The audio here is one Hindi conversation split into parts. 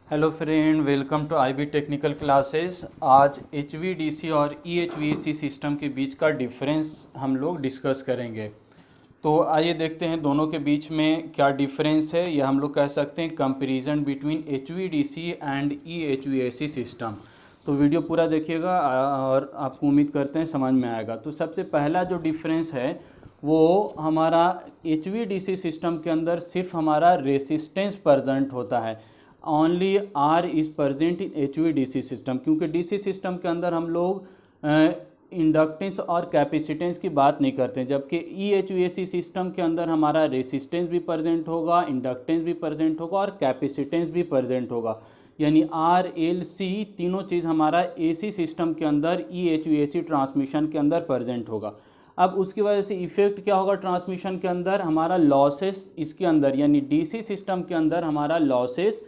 Hello friend, welcome to IB technical classes. आज एचवीडीसी और ईएचवीएसी सिस्टम के बीच का डिफरेंस हम लोग डिस्कस करेंगे। तो आइए देखते हैं दोनों के बीच में क्या डिफरेंस है, या हम लोग कह सकते हैं comparison between HVDC and EHVAC system. तो वीडियो पूरा देखिएगा और आपको उम्मीद करते हैं समझ में आएगा। तो सबसे पहला जो डिफरेंस है वो हमारा एचवीडीसी सिस्टम के अंदर सिर्फ हमारा रेसिस्टेंस प्रेजेंट होता है। Only R is present in HVDC system, क्योंकि डीसी सिस्टम के अंदर हम लोग इंडक्टेंस और कैपेसिटेंस की बात नहीं करते, जबकि ईएचवीएसी सिस्टम के अंदर हमारा रेसिस्टेंस भी प्रेजेंट होगा, इंडक्टेंस भी प्रेजेंट होगा और कैपेसिटेंस भी प्रेजेंट होगा। यानी आर एल सी तीनों चीज़ हमारा एसी सिस्टम के अंदर ईएचवीएसी ट्रांसमिशन के अंदर प्रेजेंट होगा। अब उसकी वजह से इफेक्ट क्या होगा ट्रांसमिशन के अंदर, हमारा लॉसेस इसके अंदर यानी डीसी सिस्टम के अंदर हमारा लॉसेस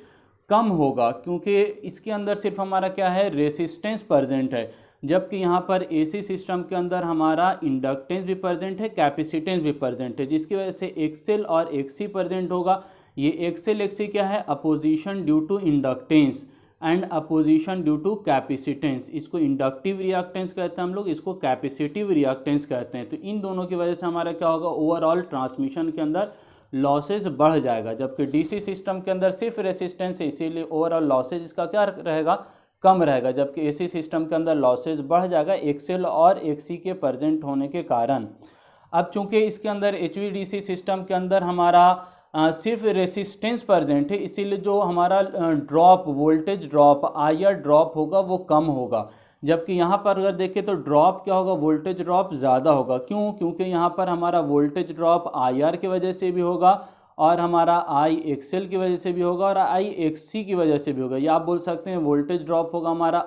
कम होगा, क्योंकि इसके अंदर सिर्फ हमारा क्या है, रेसिस्टेंस प्रेजेंट है, जबकि यहाँ पर एसी सिस्टम के अंदर हमारा इंडक्टेंस भी प्रेजेंट है, कैपेसिटेंस भी प्रेजेंट है, जिसकी वजह से एक्सेल और एक्सी प्रेजेंट होगा। ये एक्सेल एक्सी क्या है, opposition due to inductance and opposition due to capacitance. इसको इंडक्टिव रिएक्टेंस कहते हैं हम लोग, इसको कैपेसिटिव रिएक्टेंस कहते हैं। तो इन दोनों की वजह से हमारा क्या होगा, ओवरऑल ट्रांसमिशन के अंदर लॉसेज बढ़ जाएगा, जबकि डीसी सिस्टम के अंदर सिर्फ रेसिस्टेंस है, इसीलिए ओवरऑल लॉसेज इसका क्या रहेगा, कम रहेगा, जबकि एसी सिस्टम के अंदर लॉसेज बढ़ जाएगा एक्सेल और एक्सी के प्रेजेंट होने के कारण। अब चूंकि इसके अंदर एचवीडीसी सिस्टम के अंदर हमारा सिर्फ रेसिस्टेंस प्रेजेंट है, इसीलिए जो हमारा drop voltage drop IR drop होगा वो कम होगा, जबकि यहाँ पर अगर देखें तो ड्रॉप क्या होगा, वोल्टेज ड्रॉप ज़्यादा होगा। क्यों? क्योंकि यहाँ पर हमारा वोल्टेज ड्रॉप आईआर की वजह से भी होगा और हमारा आई एक्सएल की वजह से भी होगा और आई एक्ससी की वजह से भी होगा। या आप बोल सकते हैं वोल्टेज ड्रॉप होगा हमारा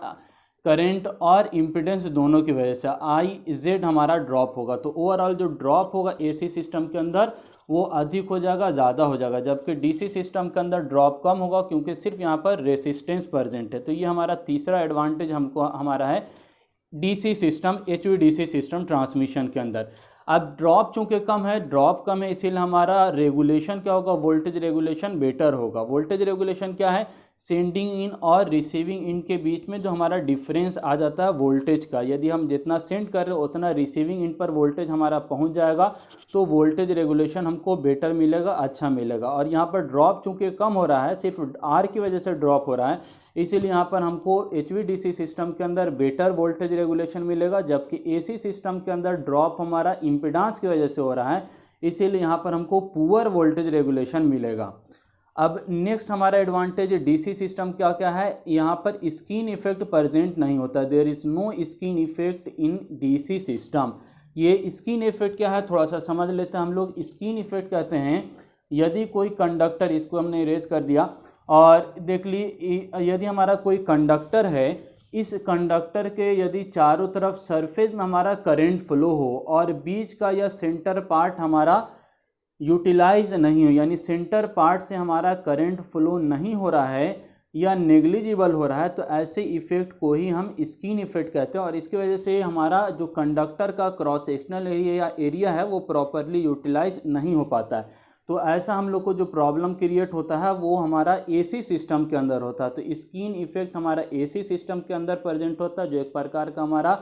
करंट और इम्पिडेंस दोनों की वजह से, आई जेड हमारा ड्रॉप होगा। तो ओवरऑल जो ड्रॉप होगा एसी सिस्टम के अंदर वो अधिक हो जाएगा, ज़्यादा हो जाएगा, जबकि डीसी सिस्टम के अंदर ड्रॉप कम होगा, क्योंकि सिर्फ यहाँ पर रेसिस्टेंस प्रेजेंट है। तो ये हमारा तीसरा एडवांटेज हमको हमारा है DC system HVDC system transmission के अंदर। अब ड्रॉप चूंकि कम है, ड्रॉप कम है, इसीलिए हमारा रेगुलेशन क्या होगा, वोल्टेज रेगुलेशन बेटर होगा। वोल्टेज रेगुलेशन क्या है, सेंडिंग इन और रिसीविंग इन के बीच में जो हमारा डिफरेंस आ जाता है वोल्टेज का, यदि हम जितना सेंड कर रहे हैं उतना रिसीविंग इन पर वोल्टेज हमारा पहुंच जाएगा, तो वोल्टेज रेगुलेशन हमको बेटर मिलेगा, अच्छा मिलेगा। और यहाँ पर ड्रॉप चूंकि कम हो रहा है, सिर्फ आर की वजह से ड्रॉप हो रहा है, इसीलिए यहाँ पर हमको एचवीडीसी सिस्टम के अंदर बेटर वोल्टेज रेगुलेशन मिलेगा, जबकि एसी सिस्टम के अंदर ड्रॉप हमारा इम्पिडेंस की वजह से हो रहा है, इसीलिए यहाँ पर हमको पुअर वोल्टेज रेगुलेशन मिलेगा। अब नेक्स्ट हमारा एडवांटेज डीसी सिस्टम क्या क्या है, यहाँ पर स्किन इफेक्ट प्रेजेंट नहीं होता, there is no skin effect in DC system. ये स्किन इफेक्ट क्या है थोड़ा सा समझ लेते हैं हम लोग। स्किन इफेक्ट कहते हैं यदि कोई कंडक्टर, इसको हमने इरेज कर दिया और देख ली, यदि हमारा कोई कंडक्टर है, इस कंडक्टर के यदि चारों तरफ सरफेस में हमारा करंट फ्लो हो और बीच का या सेंटर पार्ट हमारा यूटिलाइज नहीं हो, यानी सेंटर पार्ट से हमारा करंट फ्लो नहीं हो रहा है या नेग्लिजिबल हो रहा है, तो ऐसे इफेक्ट को ही हम स्किन इफेक्ट कहते हैं। और इसकी वजह से हमारा जो कंडक्टर का क्रॉस सेक्शनल एरिया है वो प्रॉपरली यूटिलाइज नहीं हो पाता है। तो ऐसा हम लोग को जो प्रॉब्लम क्रिएट होता है वो हमारा एसी सिस्टम के अंदर होता है। तो स्किन इफेक्ट हमारा एसी सिस्टम के अंदर प्रेजेंट होता है, जो एक प्रकार का हमारा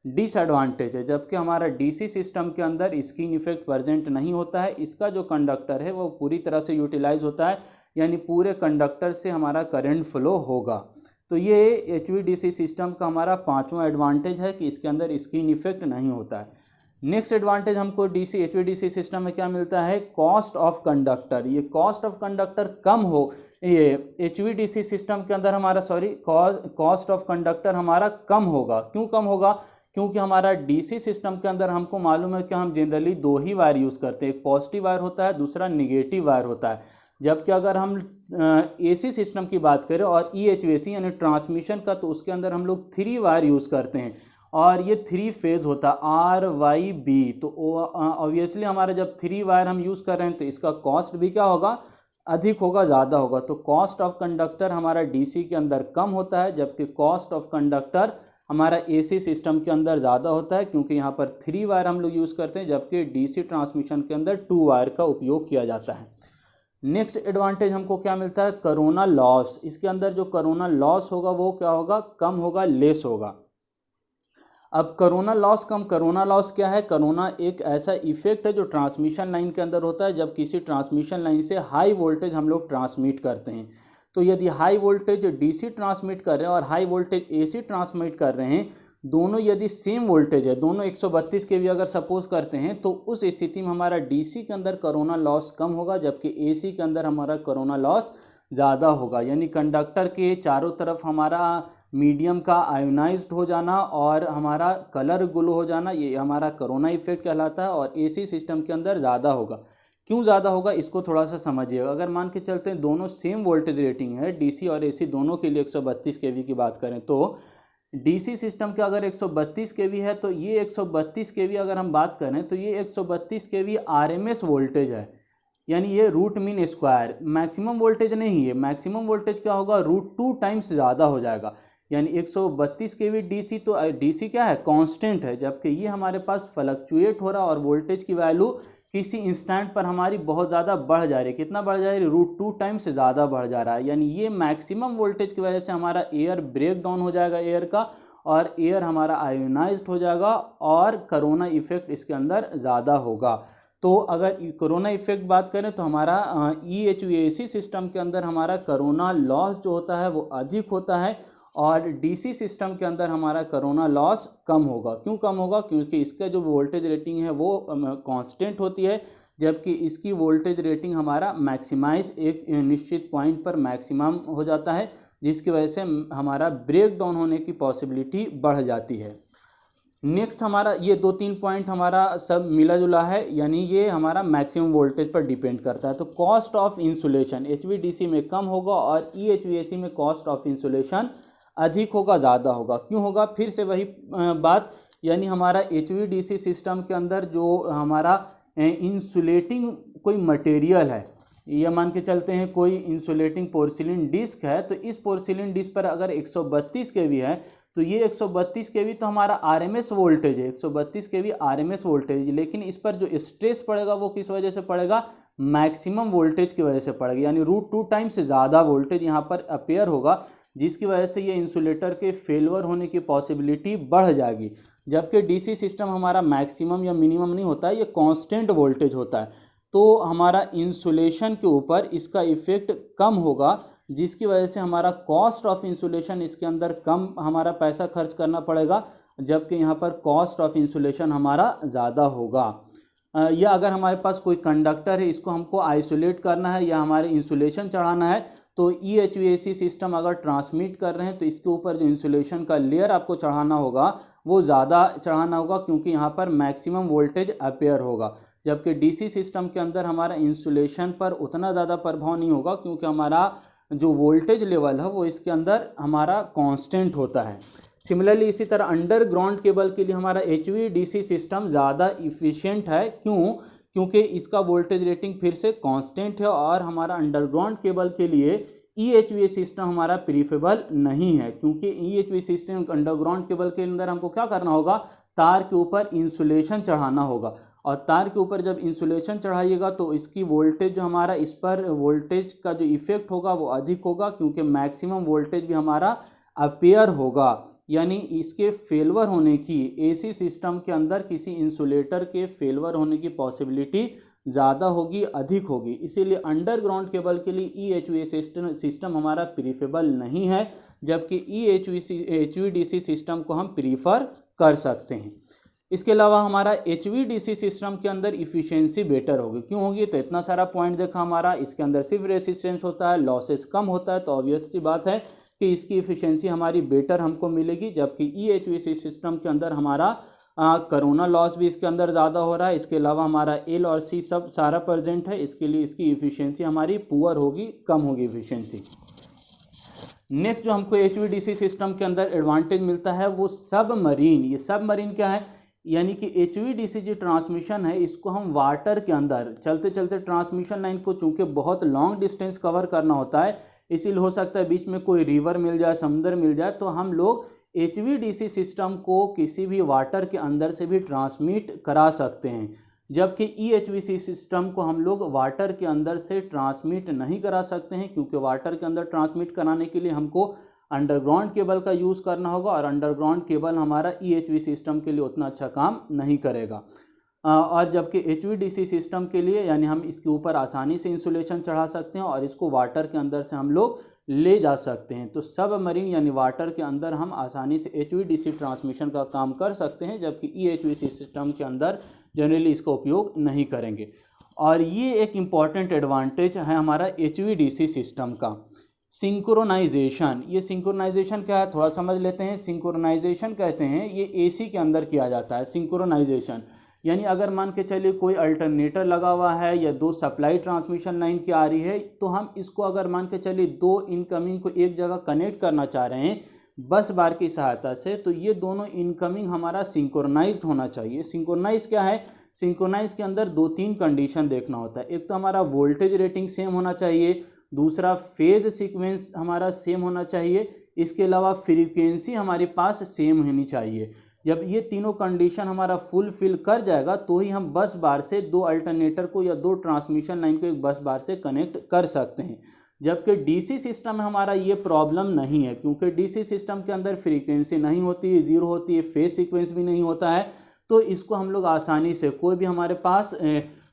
डिसएडवांटेज है, जबकि हमारा डीसी सिस्टम के अंदर स्किन इफेक्ट प्रेजेंट नहीं होता है। इसका जो कंडक्टर है वो पूरी तरह से यूटिलाइज होता है, यानी पूरे कंडक्टर से हमारा करंट फ्लो होगा। तो ये एचवीडीसी सिस्टम का हमारा पांचवा एडवांटेज है कि इसके अंदर स्किन इफेक्ट नहीं होता है। नेक्स्ट एडवांटेज हमको डीसी एचवीडीसी सिस्टम में क्या मिलता है, कॉस्ट ऑफ कंडक्टर। ये कॉस्ट ऑफ कंडक्टर कम हो, ये एचवीडीसी सिस्टम के अंदर हमारा कॉस्ट ऑफ कंडक्टर हमारा कम होगा। क्यों कम होगा? क्योंकि हमारा डीसी सिस्टम के अंदर हमको मालूम है कि हम जनरली दो ही वायर यूज़ करते हैं, एक पॉजिटिव वायर होता है, दूसरा निगेटिव वायर होता है। जबकि अगर हम एसी सिस्टम की बात करें और ईएचवीएसी यानी ट्रांसमिशन का, तो उसके अंदर हम लोग 3 वायर यूज़ करते हैं और ये 3 फेज होता है आर वाई बी। तो ऑब्वियसली हमारा जब 3 वायर हम यूज़ कर रहे हैं तो इसका कॉस्ट भी क्या होगा, अधिक होगा, ज़्यादा होगा। तो कॉस्ट ऑफ कंडक्टर हमारा डीसी के अंदर कम होता है, जबकि कॉस्ट ऑफ कंडक्टर हमारा एसी सिस्टम के अंदर ज़्यादा होता है, क्योंकि यहाँ पर 3 वायर हम लोग यूज़ करते हैं, जबकि डीसी ट्रांसमिशन के अंदर 2 वायर का उपयोग किया जाता है। नेक्स्ट एडवांटेज हमको क्या मिलता है, कोरोना लॉस। इसके अंदर जो कोरोना लॉस होगा वो क्या होगा, कम होगा, लेस होगा। अब कोरोना लॉस कम, कोरोना लॉस क्या है, कोरोना एक ऐसा इफेक्ट है जो ट्रांसमिशन लाइन के अंदर होता है। जब किसी ट्रांसमिशन लाइन से हाई वोल्टेज हम लोग ट्रांसमिट करते हैं, तो यदि हाई वोल्टेज डीसी ट्रांसमिट कर रहे हैं और हाई वोल्टेज एसी ट्रांसमिट कर रहे हैं, दोनों यदि सेम वोल्टेज है, दोनों 132 kV अगर सपोज करते हैं, तो उस स्थिति में हमारा डीसी के अंदर कोरोना लॉस कम होगा, जबकि एसी के अंदर हमारा कोरोना लॉस ज़्यादा होगा। यानी कंडक्टर के चारों तरफ हमारा मीडियम का आयोनाइज्ड हो जाना और हमारा कलर ग्लो हो जाना, ये हमारा कोरोना इफेक्ट कहलाता है। और एसी सिस्टम के अंदर ज़्यादा होगा। क्यों ज़्यादा होगा इसको थोड़ा सा समझिएगा। अगर मान के चलते हैं दोनों सेम वोल्टेज रेटिंग है, डीसी और एसी दोनों के लिए 132 kV की बात करें, तो डीसी सिस्टम का अगर 132 kV है, तो ये 132 kV अगर हम बात करें तो ये 132 kV आरएमएस वोल्टेज है। यानी ये root mean square, maximum voltage नहीं है। मैक्सिमम वोल्टेज क्या होगा, √2 टाइम्स ज़्यादा हो जाएगा। यानी 132 kV डीसी, तो डीसी क्या है, कांस्टेंट है, जबकि ये हमारे पास फ्लक्चुएट हो रहा है और वोल्टेज की वैल्यू किसी इंस्टेंट पर हमारी बहुत ज़्यादा बढ़ जा रही है। कितना बढ़ जा रही है, √2 टाइम्स ज़्यादा बढ़ जा रहा है। यानी ये मैक्सिमम वोल्टेज की वजह से हमारा एयर ब्रेक डाउन हो जाएगा एयर का, और एयर हमारा आयोनाइज्ड हो जाएगा और कोरोना इफेक्ट इसके अंदर ज़्यादा होगा। तो अगर कोरोना इफेक्ट बात करें तो हमारा EHVAC सिस्टम के अंदर हमारा कोरोना लॉस जो होता है वो अधिक होता है, और डीसी सिस्टम के अंदर हमारा कोरोना लॉस कम होगा। क्यों कम होगा, क्योंकि इसका जो वोल्टेज रेटिंग है वो कांस्टेंट होती है, जबकि इसकी वोल्टेज रेटिंग हमारा मैक्सिमाइज एक निश्चित पॉइंट पर मैक्सिमम हो जाता है, जिसकी वजह से हमारा ब्रेक डाउन होने की पॉसिबिलिटी बढ़ जाती है। नेक्स्ट हमारा ये 2-3 पॉइंट हमारा सब मिला जुला है, यानी ये हमारा मैक्सिमम वोल्टेज पर डिपेंड करता है। तो कॉस्ट ऑफ इंसुलेशन HVDC में कम होगा और EHVAC में कॉस्ट ऑफ इंसुलेशन अधिक होगा, ज़्यादा होगा। क्यों होगा, फिर से वही बात, यानी हमारा HVDC सिस्टम के अंदर जो हमारा इंसुलेटिंग कोई मटेरियल है, ये मान के चलते हैं कोई इंसुलेटिंग पोर्सिलिन डिस्क है, तो इस पोर्सिलिन डिस्क पर अगर 132 kV है, तो ये 132 kV तो हमारा RMS वोल्टेज है, 132 kV RMS वोल्टेज। लेकिन इस पर जो स्ट्रेस पड़ेगा वो किस वजह से पड़ेगा, मैक्सिमम वोल्टेज की वजह से पड़ेगा। यानी √2 टाइम्स से ज़्यादा वोल्टेज यहाँ पर अपेयर होगा, जिसकी वजह से ये इंसुलेटर के फेलवर होने की पॉसिबिलिटी बढ़ जाएगी। जबकि डीसी सिस्टम हमारा मैक्सिमम या मिनिमम नहीं होता है, ये कांस्टेंट वोल्टेज होता है। तो हमारा इंसुलेशन के ऊपर इसका इफेक्ट कम होगा, जिसकी वजह से हमारा कॉस्ट ऑफ इंसुलेशन इसके अंदर कम हमारा पैसा खर्च करना पड़ेगा, जबकि यहाँ पर कॉस्ट ऑफ इंसुलेशन हमारा ज़्यादा होगा। या अगर हमारे पास कोई कंडक्टर है, इसको हमको आइसोलेट करना है या हमारे इंसुलेशन चढ़ाना है, तो EHVAC सिस्टम अगर ट्रांसमिट कर रहे हैं तो इसके ऊपर जो इंसुलेशन का लेयर आपको चढ़ाना होगा वो ज़्यादा चढ़ाना होगा, क्योंकि यहाँ पर मैक्सिमम वोल्टेज अपेयर होगा। जबकि डीसी सिस्टम के अंदर हमारा इंसुलेशन पर उतना ज़्यादा प्रभाव नहीं होगा, क्योंकि हमारा जो वोल्टेज लेवल है वो इसके अंदर हमारा कांस्टेंट होता है। सिमिलरली इसी तरह अंडरग्राउंड केबल के लिए हमारा HVDC सिस्टम ज़्यादा इफ़िशियंट है। क्यों, क्योंकि इसका वोल्टेज रेटिंग फिर से कांस्टेंट है, और हमारा अंडरग्राउंड केबल के लिए EHV सिस्टम हमारा प्रीफरेबल नहीं है, क्योंकि EHV सिस्टम अंडरग्राउंड केबल के अंदर हमको क्या करना होगा, तार के ऊपर इंसुलेशन चढ़ाना होगा, और तार के ऊपर जब इंसुलेशन चढ़ाइएगा तो इसकी वोल्टेज जो हमारा इस पर वोल्टेज का जो इफेक्ट होगा वो अधिक होगा, क्योंकि मैक्सिमम वोल्टेज भी हमारा अपेयर होगा। यानी इसके फेलवर होने की, AC सिस्टम के अंदर किसी इंसुलेटर के फेलवर होने की पॉसिबिलिटी ज़्यादा होगी, अधिक होगी। इसीलिए अंडरग्राउंड केबल के लिए EHV सिस्टम हमारा प्रीफरेबल नहीं है, जबकि HVDC सिस्टम को हम प्रीफर कर सकते हैं। इसके अलावा हमारा HVDC सिस्टम के अंदर इफ़िशियंसी बेटर होगी। क्यों होगी, तो इतना सारा पॉइंट देखा हमारा, इसके अंदर सिर्फ रेसिस्टेंस होता है, लॉसेस कम होता है, तो ऑब्वियस सी बात है कि इसकी इफ़िशियंसी हमारी बेटर हमको मिलेगी। जबकि EHVAC सिस्टम के अंदर हमारा कोरोना लॉस भी इसके अंदर ज़्यादा हो रहा है, इसके अलावा हमारा L और C सब सारा प्रेजेंट है, इसके लिए इसकी इफ़िशियंसी हमारी पुअर होगी, कम होगी इफ़िशियंसी। नेक्स्ट जो हमको HVDC सिस्टम के अंदर एडवांटेज मिलता है वो सबमरीन। ये सबमरीन क्या है, यानी कि HVDC जो ट्रांसमिशन है इसको हम वाटर के अंदर चलते चलते ट्रांसमिशन लाइन को चूँकि बहुत लॉन्ग डिस्टेंस कवर करना होता है, इसीलिए हो सकता है बीच में कोई रिवर मिल जाए, समुद्र मिल जाए, तो हम लोग HVDC सिस्टम को किसी भी वाटर के अंदर से भी ट्रांसमिट करा सकते हैं। जबकि EHVC सिस्टम को हम लोग वाटर के अंदर से ट्रांसमिट नहीं करा सकते हैं, क्योंकि वाटर के अंदर ट्रांसमिट कराने के लिए हमको अंडरग्राउंड केबल का यूज़ करना होगा, और अंडरग्राउंड केबल हमारा EHV सिस्टम के लिए उतना अच्छा काम नहीं करेगा। और जबकि HVDC सिस्टम के लिए यानी हम इसके ऊपर आसानी से इंसुलेशन चढ़ा सकते हैं और इसको वाटर के अंदर से हम लोग ले जा सकते हैं। तो सब मरीन यानी वाटर के अंदर हम आसानी से HVDC ट्रांसमिशन का काम कर सकते हैं, जबकि EHVC सिस्टम के अंदर जनरली इसका उपयोग नहीं करेंगे। और ये एक इम्पॉर्टेंट एडवांटेज है हमारा HVDC सिस्टम का, सिंक्रोनाइजेशन। ये सिंक्रोनाइजेशन क्या है थोड़ा समझ लेते हैं। सिंक्रोनाइजेशन कहते हैं ये AC के अंदर किया जाता है सिंक्रोनाइजेशन, यानी अगर मान के चलिए कोई अल्टरनेटर लगा हुआ है या दो सप्लाई ट्रांसमिशन लाइन की आ रही है, तो हम इसको अगर मान के चलिए दो इनकमिंग को एक जगह कनेक्ट करना चाह रहे हैं बस बार की सहायता से, तो ये दोनों इनकमिंग हमारा सिंक्रोनाइज्ड होना चाहिए। सिंक्रोनाइज क्या है? सिंक्रोनाइज के अंदर 2-3 कंडीशन देखना होता है। एक तो हमारा वोल्टेज रेटिंग सेम होना चाहिए, दूसरा फेज सीक्वेंस हमारा सेम होना चाहिए, इसके अलावा फ्रीक्वेंसी हमारे पास सेम होनी चाहिए। जब ये तीनों कंडीशन हमारा फुलफिल कर जाएगा तो ही हम बस बार से दो अल्टरनेटर को या दो ट्रांसमिशन लाइन को एक बस बार से कनेक्ट कर सकते हैं। जबकि DC सिस्टम में हमारा ये प्रॉब्लम नहीं है, क्योंकि DC सिस्टम के अंदर फ्रीक्वेंसी नहीं होती है, जीरो होती है, फेज सीक्वेंस भी नहीं होता है। तो इसको हम लोग आसानी से कोई भी हमारे पास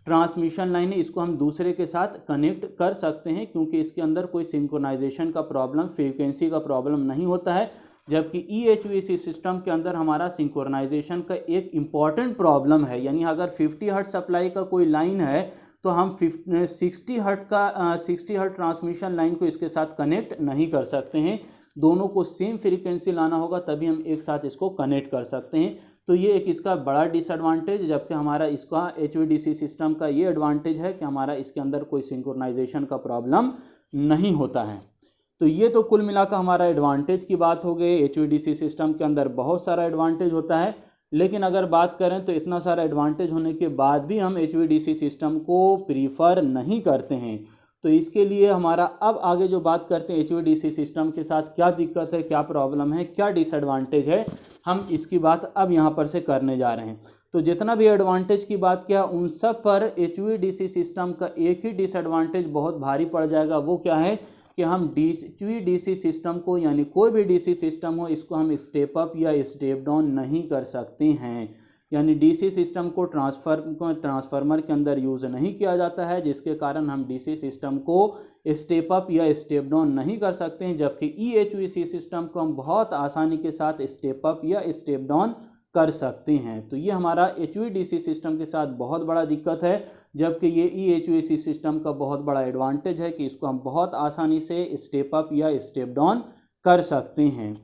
ट्रांसमिशन लाइन है इसको हम दूसरे के साथ कनेक्ट कर सकते हैं, क्योंकि इसके अंदर कोई सिंक्रोनाइजेशन का प्रॉब्लम, फ्रीक्वेंसी का प्रॉब्लम नहीं होता है। जबकि EHVC सिस्टम के अंदर हमारा सिंक्रोनाइजेशन का एक इम्पॉर्टेंट प्रॉब्लम है, यानी अगर 50 हर्ट्ज सप्लाई का कोई लाइन है तो हम 60 हर्ट्ज ट्रांसमिशन लाइन को इसके साथ कनेक्ट नहीं कर सकते हैं। दोनों को सेम फ्रीक्वेंसी लाना होगा तभी हम एक साथ इसको कनेक्ट कर सकते हैं। तो ये एक इसका बड़ा डिसएडवांटेज, जबकि हमारा इसका HVDC सिस्टम का ये एडवांटेज है कि हमारा इसके अंदर कोई सिंक्रोनाइजेशन का प्रॉब्लम नहीं होता है। तो ये तो कुल मिलाकर हमारा एडवांटेज की बात हो गई। HVDC सिस्टम के अंदर बहुत सारा एडवांटेज होता है, लेकिन अगर बात करें तो इतना सारा एडवांटेज होने के बाद भी हम HVDC सिस्टम को प्रीफर नहीं करते हैं। तो इसके लिए हमारा अब आगे जो बात करते हैं HVDC सिस्टम के साथ क्या दिक्कत है, क्या प्रॉब्लम है, क्या डिसएडवांटेज है, हम इसकी बात अब यहाँ पर से करने जा रहे हैं। तो जितना भी एडवांटेज की बात किया उन सब पर HVDC सिस्टम का एक ही डिसएडवांटेज बहुत भारी पड़ जाएगा। वो क्या है कि हम HVDC सिस्टम को यानी कोई भी DC सिस्टम हो इसको हम स्टेप अप या स्टेप डाउन नहीं कर सकते हैं। यानी DC सिस्टम को ट्रांसफार्मर के अंदर यूज़ नहीं किया जाता है, जिसके कारण हम DC सिस्टम को स्टेप अप या स्टेप डाउन नहीं कर सकते हैं। जबकि EHVC सिस्टम को हम बहुत आसानी के साथ स्टेप अप या स्टेप डाउन कर सकते हैं। तो ये हमारा HVDC सिस्टम के साथ बहुत बड़ा दिक्कत है, जबकि ये EHVC सिस्टम का बहुत बड़ा एडवांटेज है कि इसको हम बहुत आसानी से स्टेप अप या स्टेप डाउन कर सकते हैं।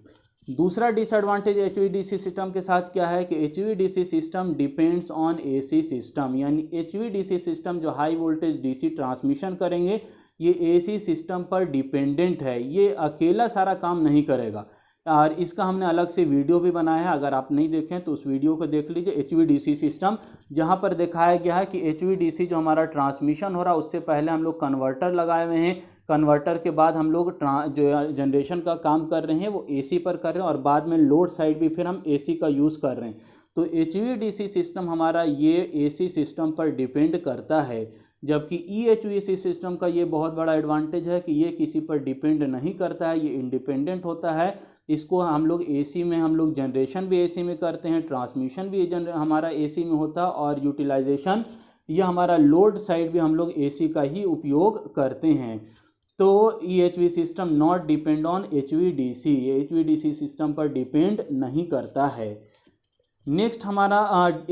दूसरा डिसएडवांटेज HVDC सिस्टम के साथ क्या है कि HVDC system depends on AC system, यानी HVDC सिस्टम जो हाई वोल्टेज DC ट्रांसमिशन करेंगे ये AC सिस्टम पर डिपेंडेंट है, ये अकेला सारा काम नहीं करेगा। और इसका हमने अलग से वीडियो भी बनाया है, अगर आप नहीं देखें तो उस वीडियो को देख लीजिए। HVDC सिस्टम जहां पर दिखाया गया है कि HVDC जो हमारा ट्रांसमिशन हो रहा है उससे पहले हम लोग कन्वर्टर लगाए हुए हैं, कन्वर्टर के बाद हम लोग जो जनरेशन का काम कर रहे हैं वो AC पर कर रहे हैं, और बाद में लोड साइड भी फिर हम AC का यूज़ कर रहे हैं। तो HVDC सिस्टम हमारा ये AC सिस्टम पर डिपेंड करता है, जबकि EHVC सिस्टम का ये बहुत बड़ा एडवांटेज है कि ये किसी पर डिपेंड नहीं करता है, ये इंडिपेंडेंट होता है। इसको हम लोग AC में हम लोग जनरेशन भी AC में करते हैं, ट्रांसमिशन भी हमारा AC में होता है, और यूटिलाइजेशन या हमारा लोड साइड भी हम लोग AC का ही उपयोग करते हैं। तो EHV system not depend on HVDC, HVDC system पर डिपेंड नहीं करता है। नेक्स्ट हमारा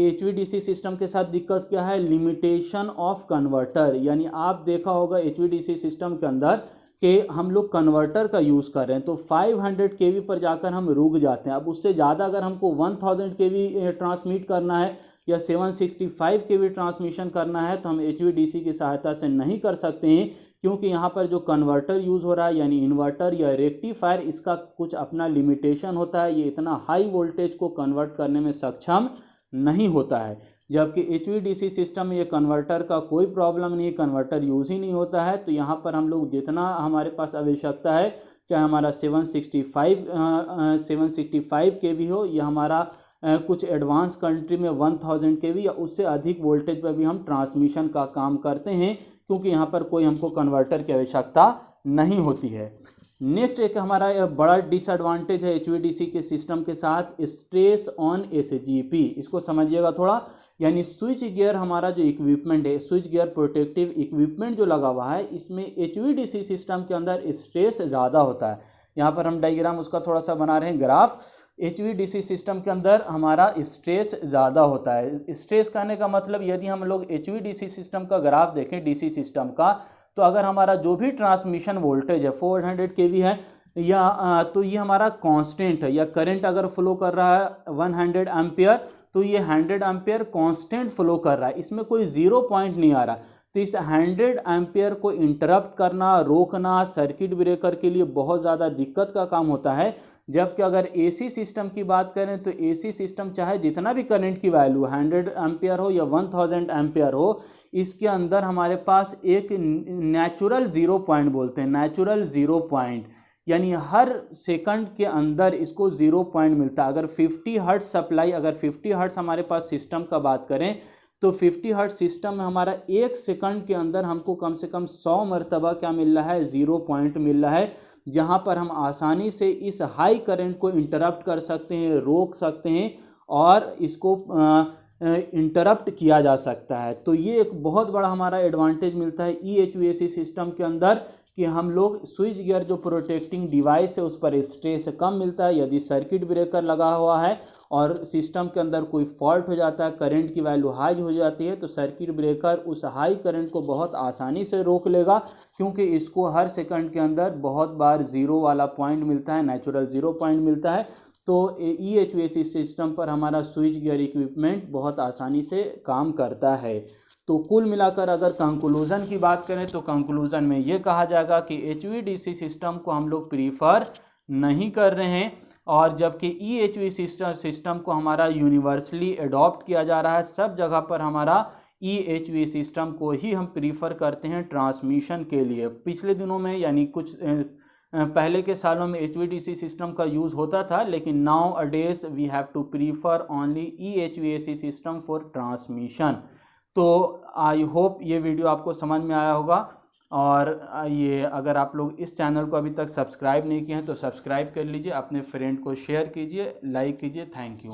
HVDC सिस्टम के साथ दिक्कत क्या है, लिमिटेशन ऑफ कन्वर्टर। यानी आप देखा होगा HVDC सिस्टम के अंदर कि हम लोग कन्वर्टर का यूज़ कर रहे हैं तो 500 kV पर जाकर हम रुक जाते हैं। अब उससे ज़्यादा अगर हमको 1000 kV ट्रांसमिट करना है या 765 kV ट्रांसमिशन करना है तो हम HVDC की सहायता से नहीं कर सकते हैं, क्योंकि यहाँ पर जो कन्वर्टर यूज़ हो रहा है यानी इन्वर्टर या रेक्टिफायर, इसका कुछ अपना लिमिटेशन होता है, ये इतना हाई वोल्टेज को कन्वर्ट करने में सक्षम नहीं होता है। जबकि HVDC सिस्टम में ये कन्वर्टर का कोई प्रॉब्लम नहीं है, कन्वर्टर यूज़ ही नहीं होता है। तो यहाँ पर हम लोग जितना हमारे पास आवश्यकता है, चाहे हमारा 765 kV हो या हमारा कुछ एडवांस कंट्री में 1000 kV या उससे अधिक वोल्टेज पर भी हम ट्रांसमिशन का काम करते हैं, क्योंकि यहाँ पर कोई हमको कन्वर्टर की आवश्यकता नहीं होती है। नेक्स्ट एक हमारा बड़ा डिसएडवांटेज है HVDC के सिस्टम के साथ, स्ट्रेस ऑन SGP। इसको समझिएगा थोड़ा, यानी स्विच गियर हमारा जो इक्विपमेंट है, स्विच गियर प्रोटेक्टिव इक्विपमेंट जो लगा हुआ है, इसमें HVDC सिस्टम के अंदर स्ट्रेस ज़्यादा होता है। यहाँ पर हम डायग्राम उसका थोड़ा सा बना रहे हैं, ग्राफ। HVDC सिस्टम के अंदर हमारा स्ट्रेस ज़्यादा होता है। स्ट्रेस कहने का मतलब, यदि हम लोग HVDC सिस्टम का ग्राफ देखें DC सिस्टम का, तो अगर हमारा जो भी ट्रांसमिशन वोल्टेज है 400 kV है या तो ये हमारा कांस्टेंट है, या करंट अगर फ्लो कर रहा है 100 एम्पियर, तो ये 100 एम्पियर कांस्टेंट फ्लो कर रहा है, इसमें कोई 0 पॉइंट नहीं आ रहा। तो इस 100 एम्पियर को इंटरप्ट करना, रोकना सर्किट ब्रेकर के लिए बहुत ज़्यादा दिक्कत का काम होता है। जबकि अगर AC सिस्टम की बात करें तो AC सिस्टम चाहे जितना भी करंट की वैल्यू 100 एम्पियर हो या 1000 एम्पियर हो, इसके अंदर हमारे पास एक नेचुरल 0 पॉइंट बोलते हैं, नेचुरल 0 पॉइंट, यानी हर सेकंड के अंदर इसको 0 पॉइंट मिलता है। अगर 50 हर्ट्ज सप्लाई, अगर 50 हर्ट्ज हमारे पास सिस्टम का बात करें तो 50 हर्ट्ज सिस्टम में हमारा 1 सेकंड के अंदर हमको कम से कम 100 मरतबा क्या मिल रहा है, 0 पॉइंट मिल रहा है, जहां पर हम आसानी से इस हाई करंट को इंटरप्ट कर सकते हैं, रोक सकते हैं और इसको इंटरप्ट किया जा सकता है। तो ये एक बहुत बड़ा हमारा एडवांटेज मिलता है EHVAC सिस्टम के अंदर, कि हम लोग स्विच गियर जो प्रोटेक्टिंग डिवाइस है उस पर स्ट्रेस कम मिलता है। यदि सर्किट ब्रेकर लगा हुआ है और सिस्टम के अंदर कोई फॉल्ट हो जाता है, करंट की वैल्यू हाई हो जाती है, तो सर्किट ब्रेकर उस हाई करंट को बहुत आसानी से रोक लेगा, क्योंकि इसको हर सेकंड के अंदर बहुत बार 0 वाला पॉइंट मिलता है, नेचुरल 0 पॉइंट मिलता है। तो EHVAC सिस्टम पर हमारा स्विच गियर इक्विपमेंट बहुत आसानी से काम करता है। तो कुल मिलाकर अगर कंक्लूज़न की बात करें तो कंक्लूज़न में ये कहा जाएगा कि HVDC सिस्टम को हम लोग प्रीफर नहीं कर रहे हैं, और जबकि EHV सिस्टम को हमारा यूनिवर्सली अडॉप्ट किया जा रहा है। सब जगह पर हमारा EHV सिस्टम को ही हम प्रीफर करते हैं ट्रांसमिशन के लिए। पिछले दिनों में यानी कुछ पहले के सालों में HVDC सिस्टम का यूज़ होता था, लेकिन nowadays we have to prefer only EHVAC system for transmission. तो आई होप ये वीडियो आपको समझ में आया होगा, और ये अगर आप लोग इस चैनल को अभी तक सब्सक्राइब नहीं किए हैं तो सब्सक्राइब कर लीजिए, अपने फ्रेंड को शेयर कीजिए, लाइक कीजिए। Thank you.